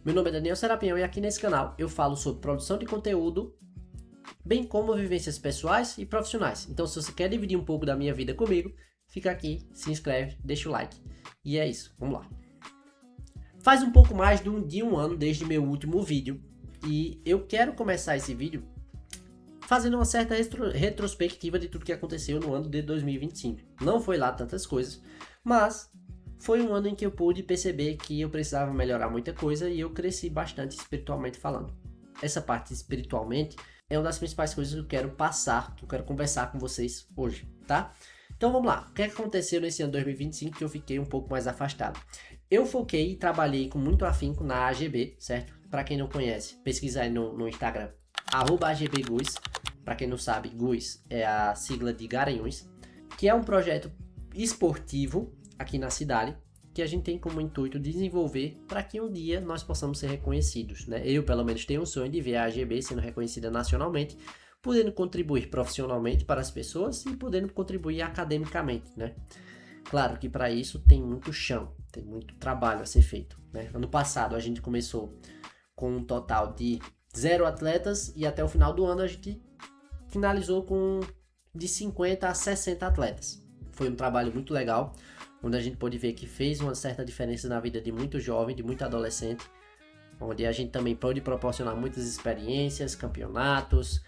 Meu nome é Daniel Serapião e aqui nesse canal eu falo sobre produção de conteúdo, bem como vivências pessoais e profissionais. Então se você quer dividir um pouco da minha vida comigo, fica aqui, se inscreve, deixa o like. E é isso, vamos lá. Faz um pouco mais de um ano desde meu último vídeo e eu quero começar esse vídeo fazendo uma certa retrospectiva de tudo que aconteceu no ano de 2025. Não foi lá tantas coisas, mas foi um ano em que eu pude perceber que eu precisava melhorar muita coisa e eu cresci bastante espiritualmente falando. Essa parte espiritualmente é uma das principais coisas que eu quero passar, que eu quero conversar com vocês hoje, tá? Então vamos lá, o que aconteceu nesse ano 2025 que eu fiquei um pouco mais afastado? Eu foquei e trabalhei com muito afinco na AGB, certo? Para quem não conhece, pesquisa aí no Instagram, @AGBGUIS. Para quem não sabe, GUIS é a sigla de Garanhuns, que é um projeto esportivo aqui na cidade, que a gente tem como intuito desenvolver para que um dia nós possamos ser reconhecidos, né? Eu, pelo menos, tenho um sonho de ver a AGB sendo reconhecida nacionalmente, podendo contribuir profissionalmente para as pessoas e podendo contribuir academicamente, né? Claro que para isso tem muito chão, tem muito trabalho a ser feito, né? Ano passado a gente começou com um total de 0 atletas e até o final do ano a gente finalizou com de 50 a 60 atletas. Foi um trabalho muito legal, onde a gente pôde ver que fez uma certa diferença na vida de muito jovem, de muito adolescente, onde a gente também pôde proporcionar muitas experiências, campeonatos,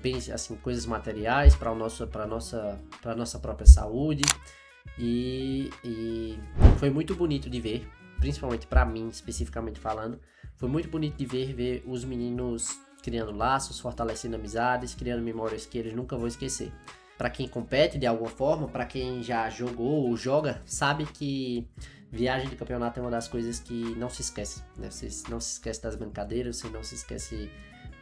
bem, assim, coisas materiais para a nossa própria saúde, e foi muito bonito de ver, principalmente para mim, especificamente falando, foi muito bonito de ver os meninos criando laços, fortalecendo amizades, criando memórias que eles nunca vão esquecer. Para quem compete de alguma forma, para quem já jogou ou joga, sabe que viagem de campeonato é uma das coisas que não se esquece, né? Você não se esquece das brincadeiras, você não se esquece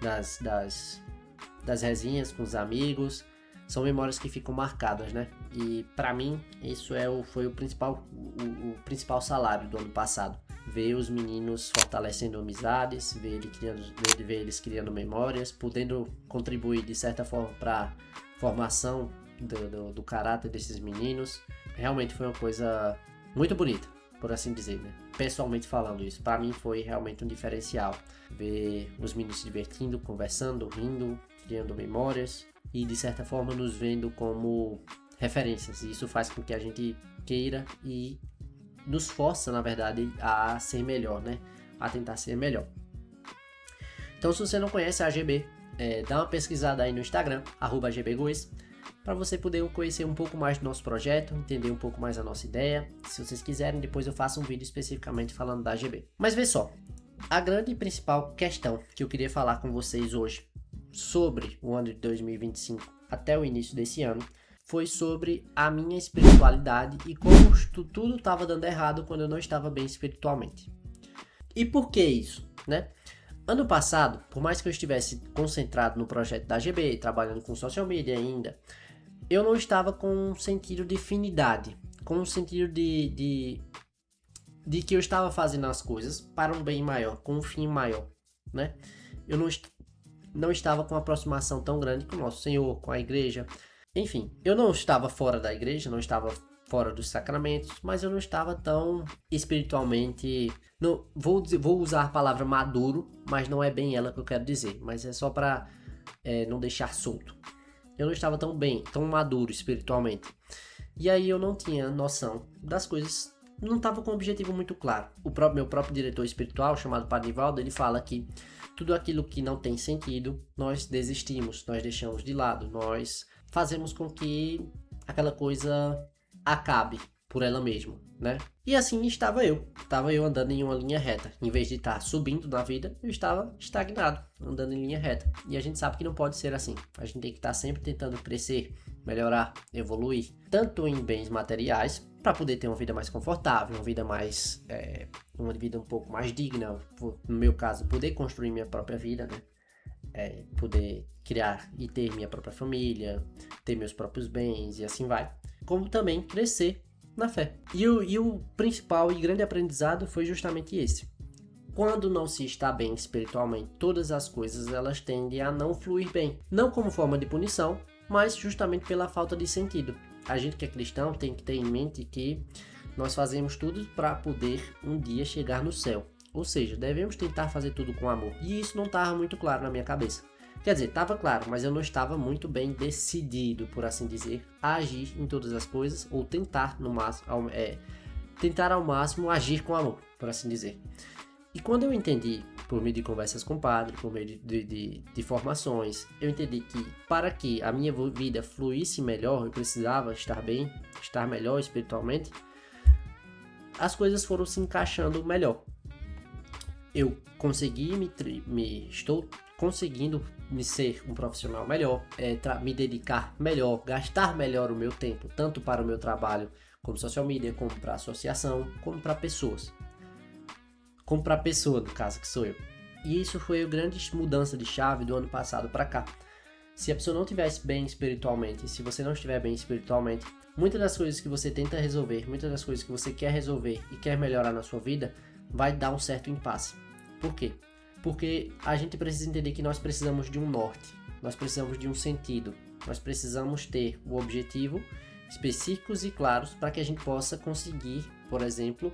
das resenhas com os amigos, são memórias que ficam marcadas, né? E para mim, isso foi o principal salário do ano passado. Ver os meninos fortalecendo amizades, ver eles criando memórias, podendo contribuir de certa forma para formação do caráter desses meninos. Realmente foi uma coisa muito bonita, por assim dizer, né? Pessoalmente falando isso, para mim foi realmente um diferencial. Ver os meninos se divertindo, conversando, rindo, criando memórias e de certa forma nos vendo como referências. E isso faz com que a gente queira e nos força, na verdade, a ser melhor, né? A tentar ser melhor. Então, se você não conhece a AGB, dá uma pesquisada aí no Instagram, @AGBGUIS, para você poder conhecer um pouco mais do nosso projeto, entender um pouco mais a nossa ideia. Se vocês quiserem, depois eu faço um vídeo especificamente falando da AGB. Mas vê só, a grande e principal questão que eu queria falar com vocês hoje sobre o ano de 2025 até o início desse ano foi sobre a minha espiritualidade e como tudo estava dando errado quando eu não estava bem espiritualmente. E por que isso, né? Ano passado, por mais que eu estivesse concentrado no projeto da AGB, trabalhando com social media ainda, eu não estava com um sentido de finidade, com um sentido de que eu estava fazendo as coisas para um bem maior, com um fim maior, né? Eu não estava com uma aproximação tão grande com o nosso Senhor, com a igreja. Enfim, eu não estava fora da igreja, não estava fora dos sacramentos, mas eu não estava tão espiritualmente... Não, vou usar a palavra maduro, mas não é bem ela que eu quero dizer, mas é só para não deixar solto. Eu não estava tão bem, tão maduro espiritualmente. E aí eu não tinha noção das coisas, não estava com um objetivo muito claro. Meu próprio diretor espiritual, chamado Padre Nivaldo, ele fala que tudo aquilo que não tem sentido, nós desistimos, nós deixamos de lado, nós fazemos com que aquela coisa acabe por ela mesma, né? E assim estava eu andando em uma linha reta. Em vez de estar subindo na vida, eu estava estagnado, andando em linha reta. E a gente sabe que não pode ser assim. A gente tem que estar sempre tentando crescer, melhorar, evoluir, tanto em bens materiais, para poder ter uma vida mais confortável, uma vida um pouco mais digna, no meu caso, poder construir minha própria vida, né? Poder criar e ter minha própria família, ter meus próprios bens e assim vai. Como também crescer na fé. E o principal e grande aprendizado foi justamente esse. Quando não se está bem espiritualmente, todas as coisas elas tendem a não fluir bem. Não como forma de punição, mas justamente pela falta de sentido. A gente que é cristão tem que ter em mente que nós fazemos tudo para poder um dia chegar no céu. Ou seja, devemos tentar fazer tudo com amor. E isso não estava muito claro na minha cabeça. Quer dizer, estava claro, mas eu não estava muito bem decidido, por assim dizer, a agir em todas as coisas, ou tentar tentar ao máximo agir com amor, por assim dizer. E quando eu entendi, por meio de conversas com o padre, por meio de formações, eu entendi que para que a minha vida fluísse melhor, eu precisava estar bem, estar melhor espiritualmente, as coisas foram se encaixando melhor. Eu consegui estou conseguindo me ser um profissional melhor, me dedicar melhor, gastar melhor o meu tempo, tanto para o meu trabalho como social media, como para associação, como para pessoas. Como para a pessoa, no caso, que sou eu. E isso foi a grande mudança de chave do ano passado para cá. Se a pessoa não estivesse bem espiritualmente, se você não estiver bem espiritualmente, muitas das coisas que você tenta resolver, muitas das coisas que você quer resolver e quer melhorar na sua vida, vai dar um certo impasse. Por quê? Porque a gente precisa entender que nós precisamos de um norte, nós precisamos de um sentido, nós precisamos ter o objetivo específicos e claros para que a gente possa conseguir, por exemplo,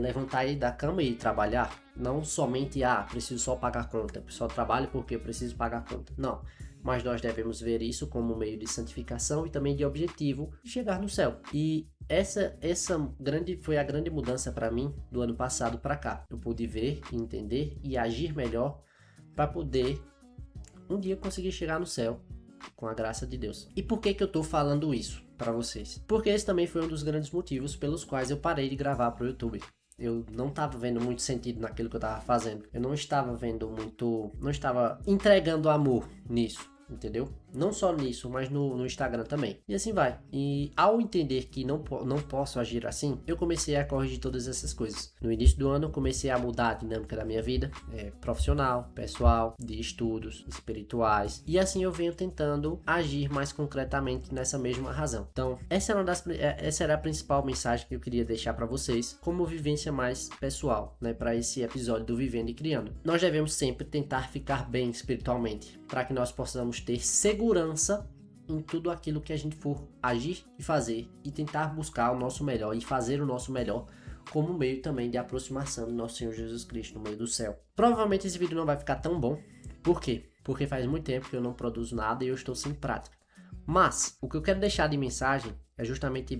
levantar da cama e trabalhar. Não somente, preciso só pagar conta, só trabalho porque eu preciso pagar conta. Não, mas nós devemos ver isso como um meio de santificação e também de objetivo de chegar no céu. E essa foi a grande mudança para mim do ano passado para cá. Eu pude ver, entender e agir melhor para poder um dia conseguir chegar no céu com a graça de Deus. E por que eu estou falando isso para vocês? Porque esse também foi um dos grandes motivos pelos quais eu parei de gravar para o YouTube. Eu não estava vendo muito sentido naquilo que eu estava fazendo. Eu não estava não estava entregando amor nisso, entendeu? Não só nisso, mas no Instagram também. E assim vai. E ao entender que não posso agir assim, eu comecei a corrigir todas essas coisas. No início do ano, eu comecei a mudar a dinâmica da minha vida, profissional, pessoal, de estudos, espirituais. E assim eu venho tentando agir mais concretamente nessa mesma razão. Então, essa era a principal mensagem que eu queria deixar para vocês, como vivência mais pessoal, né, para esse episódio do Vivendo e Criando. Nós devemos sempre tentar ficar bem espiritualmente, para que nós possamos ter segurança em tudo aquilo que a gente for agir e fazer e tentar buscar o nosso melhor e fazer o nosso melhor como meio também de aproximação do nosso Senhor Jesus Cristo no meio do céu. Provavelmente esse vídeo não vai ficar tão bom. Por quê? Porque faz muito tempo que eu não produzo nada e eu estou sem prática. Mas o que eu quero deixar de mensagem é justamente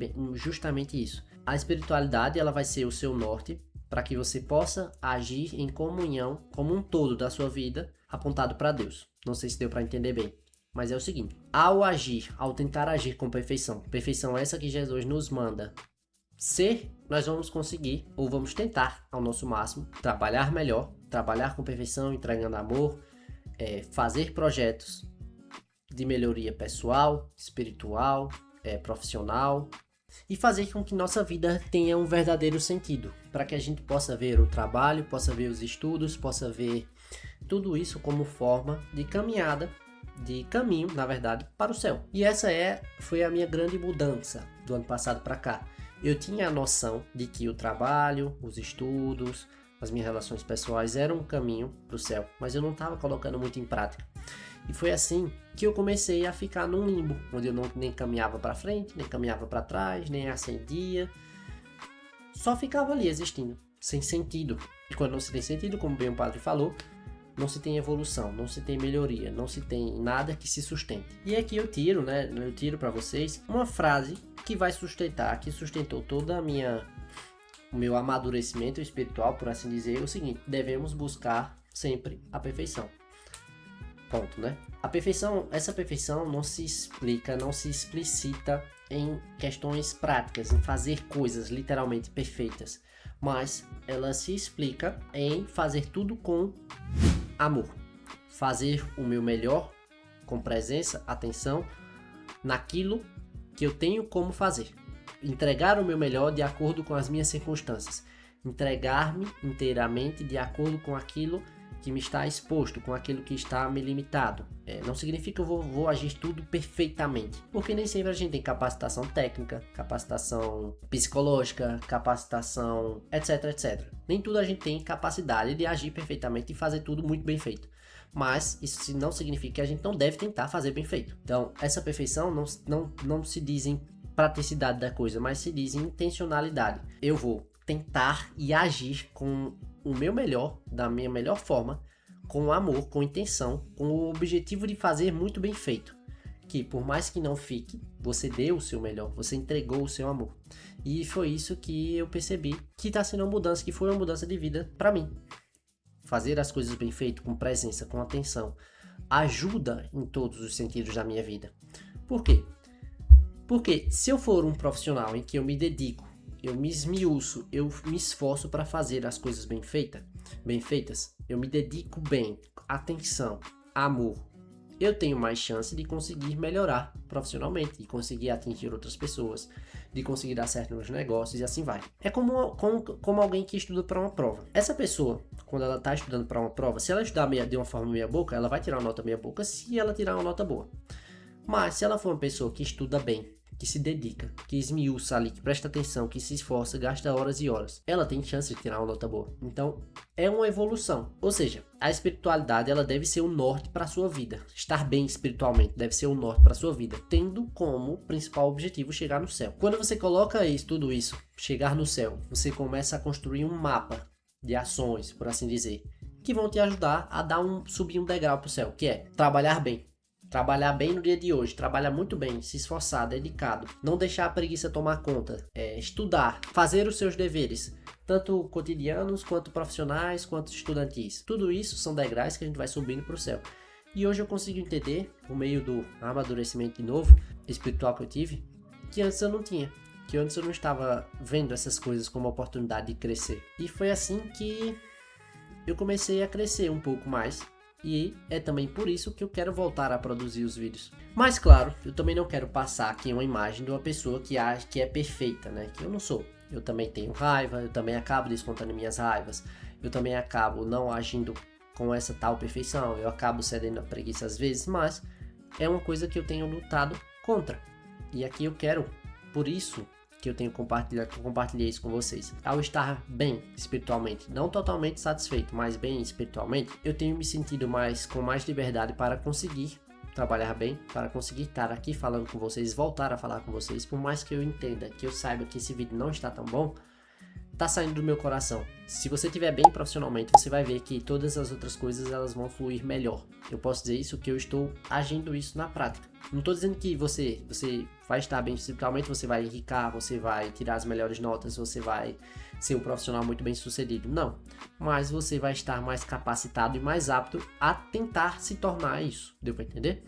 isso. A espiritualidade, ela vai ser o seu norte para que você possa agir em comunhão como um todo da sua vida apontado para Deus. Não sei se deu para entender bem. Mas é o seguinte, ao tentar agir com perfeição essa que Jesus nos manda ser, nós vamos conseguir, ou vamos tentar ao nosso máximo, trabalhar melhor, trabalhar com perfeição, entregando amor, fazer projetos de melhoria pessoal, espiritual, profissional, e fazer com que nossa vida tenha um verdadeiro sentido, para que a gente possa ver o trabalho, possa ver os estudos, possa ver tudo isso como forma de caminhada, de caminho, na verdade, para o céu. E essa foi a minha grande mudança do ano passado para cá. Eu tinha a noção de que o trabalho, os estudos, as minhas relações pessoais eram um caminho para o céu, mas eu não estava colocando muito em prática. E foi assim que eu comecei a ficar num limbo, onde eu nem caminhava para frente, nem caminhava para trás, nem ascendia. Só ficava ali existindo, sem sentido. E quando não se tem sentido, como bem o padre falou, não se tem evolução, não se tem melhoria, não se tem nada que se sustente. E aqui eu tiro para vocês uma frase que vai sustentar, que sustentou toda o meu amadurecimento espiritual, por assim dizer, é o seguinte: devemos buscar sempre a perfeição. Ponto, né? Essa perfeição não se explica, não se explicita em questões práticas, em fazer coisas literalmente perfeitas, mas ela se explica em fazer tudo com amor, fazer o meu melhor com presença, atenção naquilo que eu tenho como fazer, entregar o meu melhor de acordo com as minhas circunstâncias, entregar-me inteiramente de acordo com aquilo que me está exposto, com aquilo que está me limitado. Não significa que eu vou agir tudo perfeitamente, porque nem sempre a gente tem capacitação técnica, capacitação psicológica, capacitação etc. Nem tudo a gente tem capacidade de agir perfeitamente e fazer tudo muito bem feito. Mas isso não significa que a gente não deve tentar fazer bem feito. Então, essa perfeição não se diz em praticidade da coisa, mas se diz em intencionalidade. Eu vou tentar e agir com o meu melhor, da minha melhor forma, com amor, com intenção, com o objetivo de fazer muito bem feito. Que por mais que não fique, você deu o seu melhor, você entregou o seu amor. E foi isso que eu percebi que está sendo uma mudança, que foi uma mudança de vida para mim. Fazer as coisas bem feito, com presença, com atenção, ajuda em todos os sentidos da minha vida. Por quê? Porque se eu for um profissional em que eu me dedico, eu me esmiuço, eu me esforço para fazer as coisas bem feitas, eu me dedico bem, atenção, amor, eu tenho mais chance de conseguir melhorar profissionalmente, de conseguir atingir outras pessoas, de conseguir dar certo nos negócios e assim vai. É como alguém que estuda para uma prova. Essa pessoa, quando ela está estudando para uma prova, se ela estudar de uma forma meia boca, ela vai tirar uma nota meia boca se ela tirar uma nota boa. Mas se ela for uma pessoa que estuda bem, que se dedica, que esmiuça ali, que presta atenção, que se esforça, gasta horas e horas, ela tem chance de tirar uma nota boa. Então, é uma evolução. Ou seja, a espiritualidade, ela deve ser o norte para a sua vida. Estar bem espiritualmente deve ser o norte para a sua vida, tendo como principal objetivo chegar no céu. Quando você coloca tudo isso, chegar no céu, você começa a construir um mapa de ações, por assim dizer, que vão te ajudar a subir um degrau para o céu, que é trabalhar bem. Trabalhar bem no dia de hoje, trabalhar muito bem, se esforçar, dedicado, não deixar a preguiça tomar conta, estudar, fazer os seus deveres, tanto cotidianos, quanto profissionais, quanto estudantis. Tudo isso são degraus que a gente vai subindo para o céu. E hoje eu consigo entender, por meio do amadurecimento de novo, espiritual que eu tive, que antes eu não tinha. Que antes eu não estava vendo essas coisas como oportunidade de crescer. E foi assim que eu comecei a crescer um pouco mais. E é também por isso que eu quero voltar a produzir os vídeos. Mas claro, eu também não quero passar aqui uma imagem de uma pessoa que acha que é perfeita, né? Que eu não sou. Eu também tenho raiva, eu também acabo descontando minhas raivas, eu também acabo não agindo com essa tal perfeição, eu acabo cedendo a preguiça às vezes, mas é uma coisa que eu tenho lutado contra. E aqui eu quero, por isso que eu tenho compartilhei isso com vocês. Ao estar bem espiritualmente, não totalmente satisfeito, mas bem espiritualmente, eu tenho me sentido com mais liberdade para conseguir trabalhar bem, para conseguir estar aqui falando com vocês, voltar a falar com vocês, por mais que eu entenda, que eu saiba que esse vídeo não está tão bom, tá saindo do meu coração. Se você estiver bem profissionalmente, você vai ver que todas as outras coisas elas vão fluir melhor. Eu posso dizer isso que eu estou agindo isso na prática. Não estou dizendo que você vai estar bem espiritualmente, você vai enricar, você vai tirar as melhores notas, você vai ser um profissional muito bem sucedido. Não. Mas você vai estar mais capacitado e mais apto a tentar se tornar isso. Deu para entender?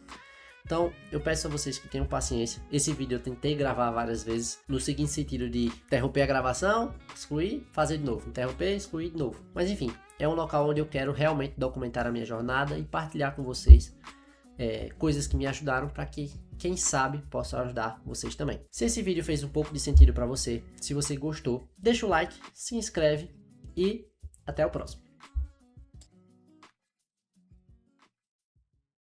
Então, eu peço a vocês que tenham paciência. Esse vídeo eu tentei gravar várias vezes, no seguinte sentido de interromper a gravação, excluir, fazer de novo, interromper, excluir de novo. Mas enfim, é um local onde eu quero realmente documentar a minha jornada e partilhar com vocês coisas que me ajudaram para que, quem sabe, possa ajudar vocês também. Se esse vídeo fez um pouco de sentido para você, se você gostou, deixa o like, se inscreve e até o próximo.